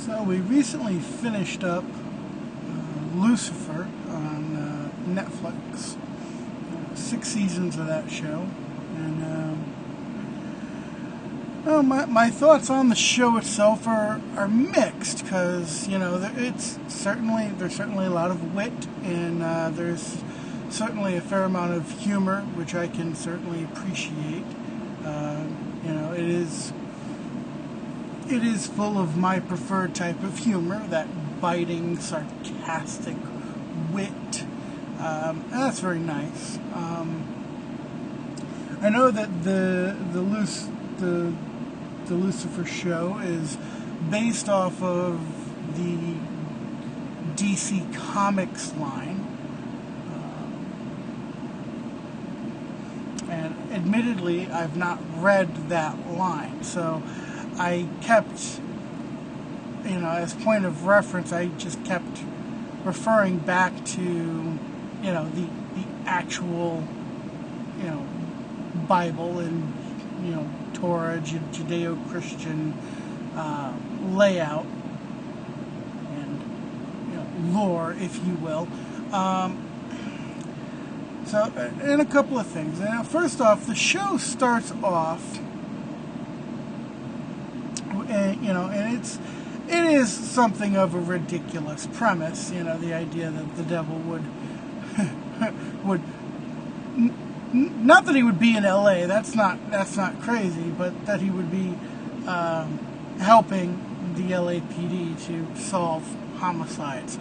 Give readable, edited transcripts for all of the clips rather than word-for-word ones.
So we recently finished up Lucifer on Netflix. 6 seasons of that show, and well, my thoughts on the show itself are mixed, because there's certainly a lot of wit, and there's certainly a fair amount of humor, which I can certainly appreciate. It is full of my preferred type of humor, that biting, sarcastic wit. And that's very nice. I know that the Lucifer show is based off of the DC Comics line. And admittedly, I've not read that line, so I kept, as point of reference, I just kept referring back to, the actual, Bible and, Torah, Judeo-Christian layout and, lore, if you will. So, and a couple of things. First off, the show starts off, and it is something of a ridiculous premise. The idea that the devil would not that he would be in L.A. That's not crazy, but that he would be helping the LAPD to solve homicides.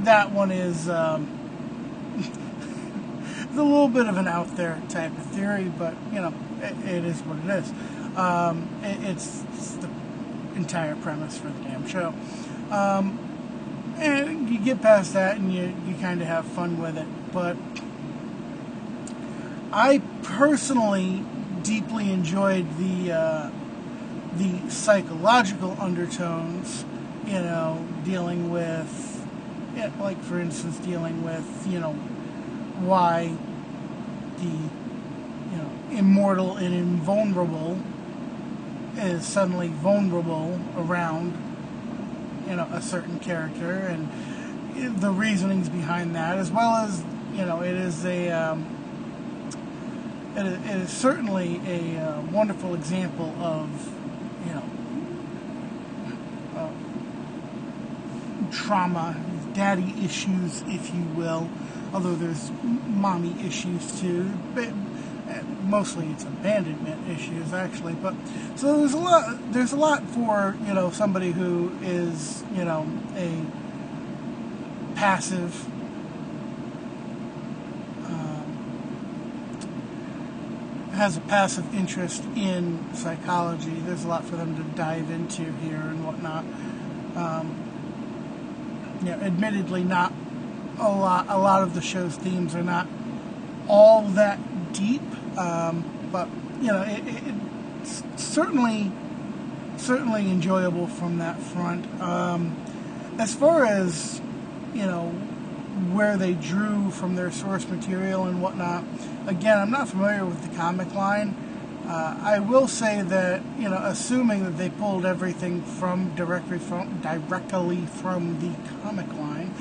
That one is it's a little bit of an out there type of theory, but it is what it is. It's the entire premise for the damn show. And you get past that and you kind of have fun with it. But I personally deeply enjoyed the psychological undertones, dealing with, like for instance, dealing with, why the immortal and invulnerable is suddenly vulnerable around a certain character, and the reasonings behind that, as well as it is certainly a wonderful example of trauma, daddy issues, if you will. Although there's mommy issues too, but mostly it's abandonment issues actually. But so there's a lot for somebody who is a passive has a passive interest in psychology. There's a lot for them to dive into here and whatnot. Admittedly, not a lot of the show's themes are not all that deep, but it's certainly enjoyable from that front. As far as where they drew from their source material and whatnot, again, I'm not familiar with the comic line. I will say that assuming that they pulled everything directly from the comic line,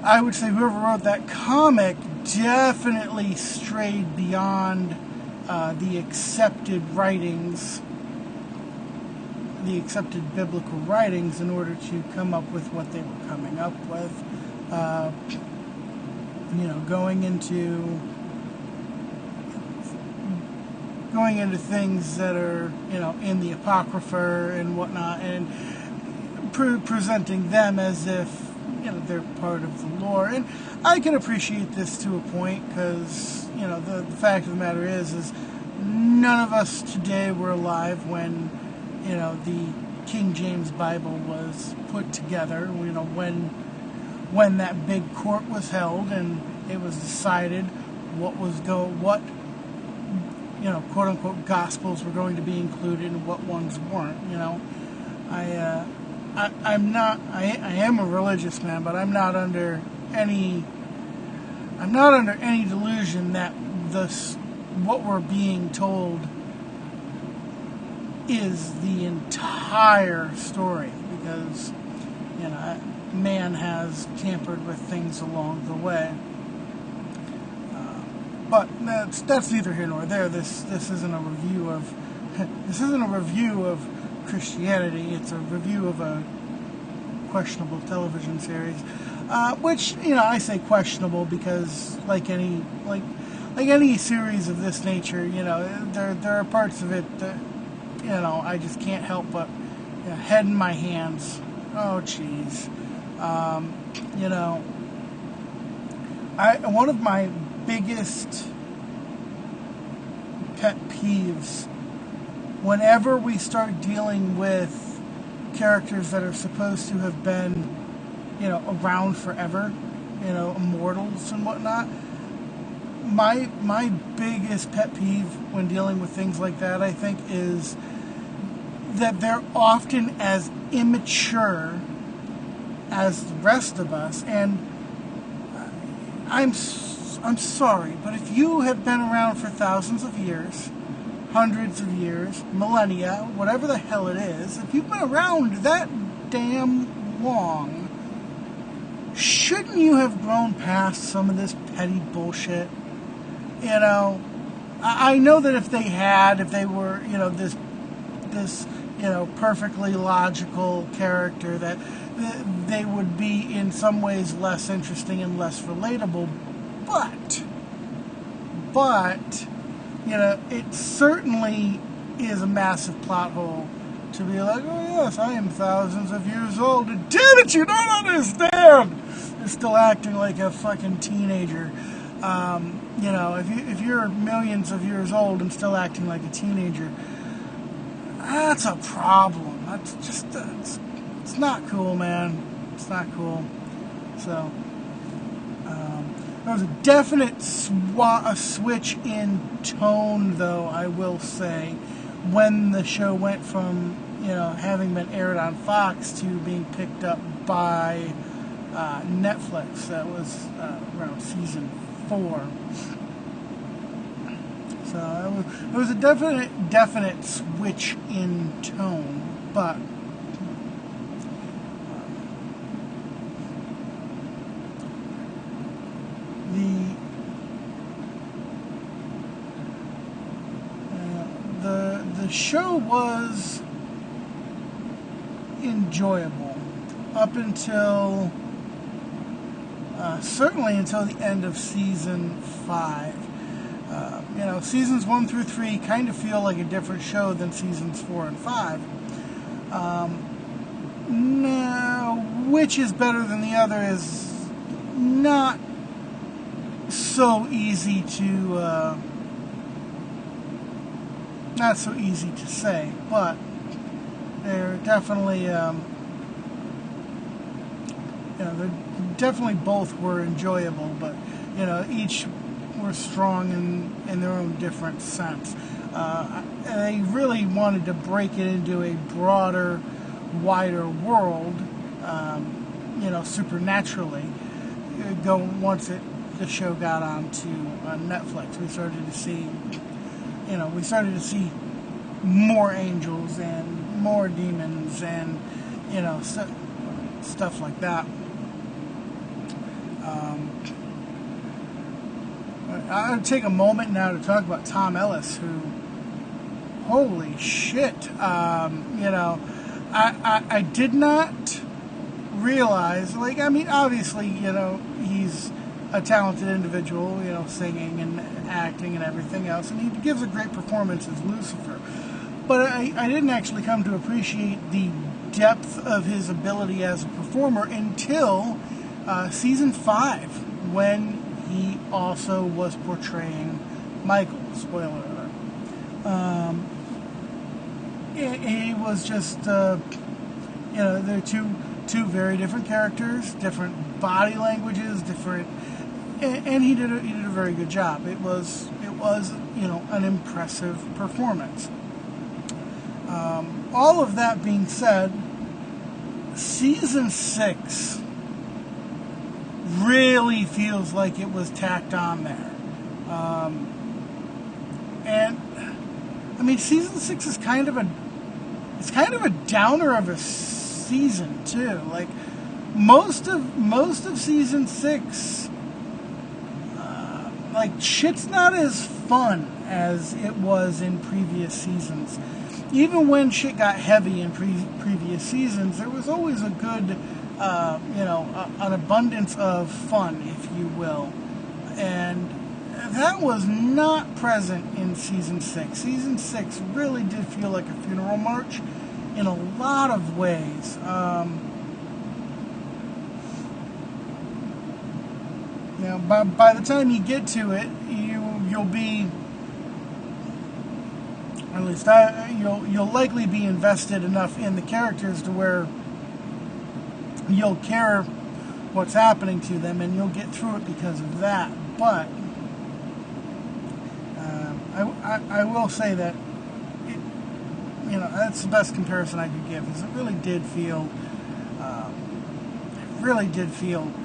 I would say whoever wrote that comic definitely strayed beyond the accepted writings, the accepted biblical writings, in order to come up with what they were coming up with. Going into things that are in the Apocrypha and whatnot, and presenting them as if they're part of the lore. And I can appreciate this to a point, because the fact of the matter is none of us today were alive when the King James Bible was put together. When that big court was held and it was decided what quote unquote gospels were going to be included and what ones weren't. I am a religious man, but I'm not under any delusion that what we're being told is the entire story, because man has tampered with things along the way. But that's neither here nor there. This isn't a review of Christianity. It's a review of a questionable television series, which I say questionable because like any series of this nature, there are parts of it that I just can't help but head in my hands. Oh, jeez. One of my biggest pet peeves, whenever we start dealing with characters that are supposed to have been, around forever, immortals and whatnot, my biggest pet peeve when dealing with things like that, I think, is that they're often as immature as the rest of us. And I'm sorry, but if you have been around for thousands of years, hundreds of years, millennia, whatever the hell it is, if you've been around that damn long, shouldn't you have grown past some of this petty bullshit? I know that if they were, this perfectly logical character, that they would be in some ways less interesting and less relatable, but it certainly is a massive plot hole to be like, oh yes, I am thousands of years old, and damn it, you don't understand! They're still acting like a fucking teenager. If you're millions of years old and still acting like a teenager, that's a problem. That's just, it's not cool, man. It's not cool. So, there was a definite switch in tone, though, I will say, when the show went from, having been aired on Fox to being picked up by Netflix. That was around season 4. So it was a definite switch in tone, but the show was enjoyable up until certainly until the end of season 5. Seasons 1 through 3 kind of feel like a different show than seasons 4 and 5. Now, which is better than the other is not so easy to say, but they're definitely they definitely both were enjoyable, but each were strong in their own different sense. They really wanted to break it into a broader, wider world, supernaturally. Once the show got onto Netflix, we started to see more angels and more demons and stuff like that. I'll take a moment now to talk about Tom Ellis, who, holy shit, I did not realize, obviously, he's a talented individual, singing and acting and everything else, and he gives a great performance as Lucifer, but I didn't actually come to appreciate the depth of his ability as a performer until season 5, when he also was portraying Michael. Spoiler alert. He was just, they're two very different characters, different body languages, and he did a very good job. It was an impressive performance. All of that being said, season 6 really feels like it was tacked on there. And season 6 is kind of a it's kind of a downer of a season too. Like most of season 6, like shit's not as fun as it was in previous seasons. Even when shit got heavy in previous seasons, there was always a good, an abundance of fun, if you will. And that was not present in season 6. Season 6 really did feel like a funeral march in a lot of ways. By the time you get to it, you'll be, or at least you'll likely be invested enough in the characters to where you'll care what's happening to them, and you'll get through it because of that. But I will say that that's the best comparison I could give. Is it really did feel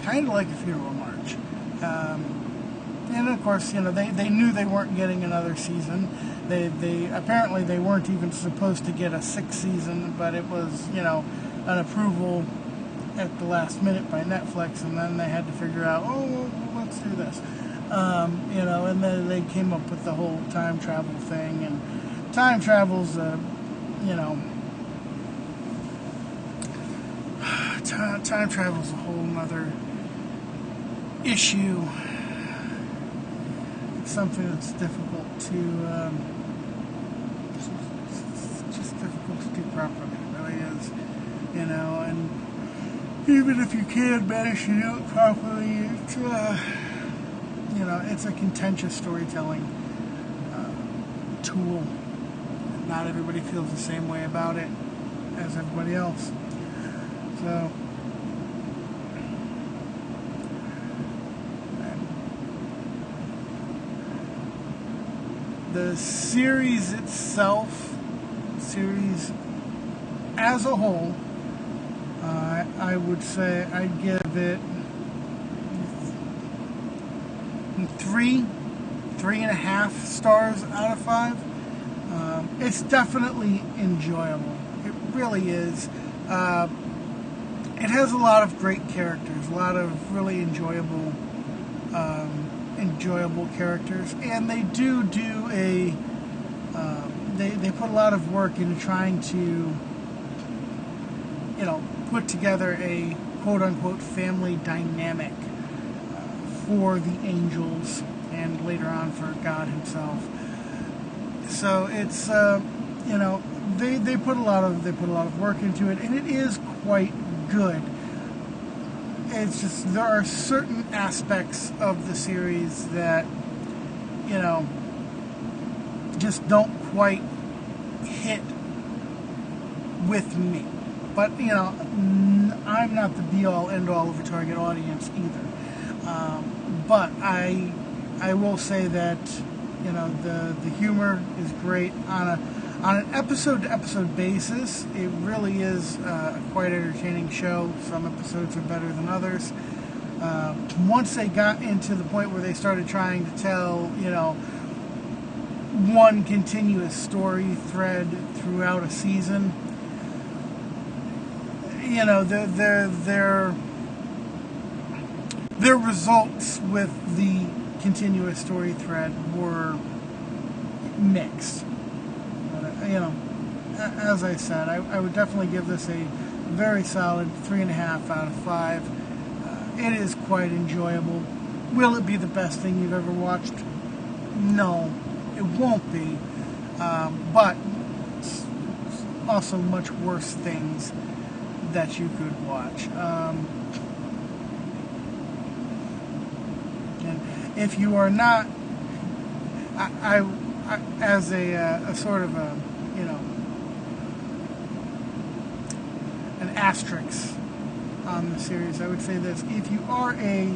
kind of like a funeral march. And of course, they knew they weren't getting another season. They apparently they weren't even supposed to get a 6th season, but it was an approval at the last minute by Netflix, and then they had to figure out, let's do this. And then they came up with the whole time travel thing, and time travel's time travel's a whole nother issue. It's something that's difficult to it's just difficult to do properly. It really is, and even if you can manage to do it properly, it's a contentious storytelling tool. Not everybody feels the same way about it as everybody else. So, the series itself, as a whole, I would say I'd give it 3.5 stars out of 5. It's definitely enjoyable. It really is. It has a lot of great characters, a lot of really enjoyable characters, and they do they put a lot of work into trying to put together a quote-unquote family dynamic for the angels and later on for God himself. So it's they put a lot of work into it, and it is quite good. It's just there are certain aspects of the series that just don't quite hit with me. But I'm not the be-all, end-all of a target audience either. But I will say that the humor is great on an episode-to-episode basis. It really is a quite entertaining show. Some episodes are better than others. Once they got into the point where they started trying to tell one continuous story thread throughout a season, their results with the continuous story thread were mixed. But, as I said, I would definitely give this a very solid 3.5 out of 5. It is quite enjoyable. Will it be the best thing you've ever watched? No, it won't be. But it's also much worse things that you could watch. And if you are not, I as a sort of a an asterisk on the series, I would say this: if you are a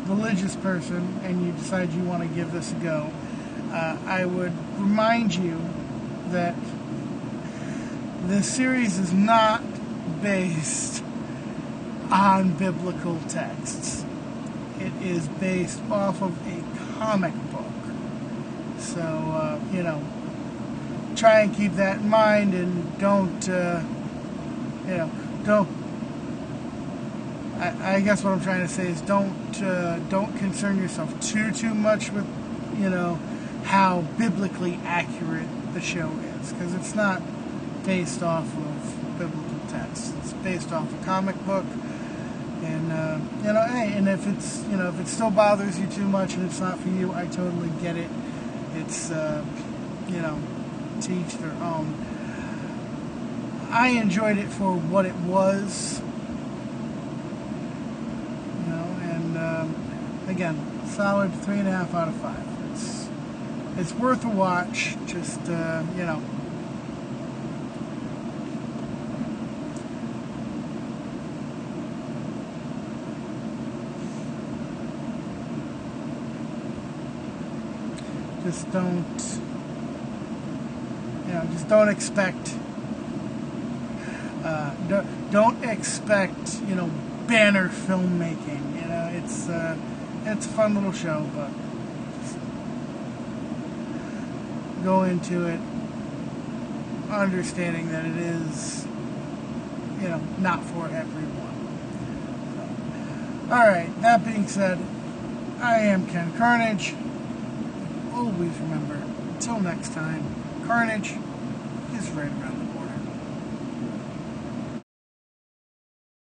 religious person and you decide you want to give this a go, I would remind you that this series is not based on biblical texts. It is based off of a comic book. So, try and keep that in mind, and don't, don't. I guess what I'm trying to say is don't concern yourself too much with, how biblically accurate the show is, because it's not based off of biblical text. It's based off a comic book, and hey, and if it still bothers you too much and it's not for you, I totally get it. It's to each their own. I enjoyed it for what it was, and again, solid 3.5 out of 5. It's worth a watch. Just just don't expect don't expect banner filmmaking. It's a fun little show, but go into it understanding that it is not for everyone. So, alright, that being said, I am Ken Carnage. Always remember, until next time, Carnage is right around the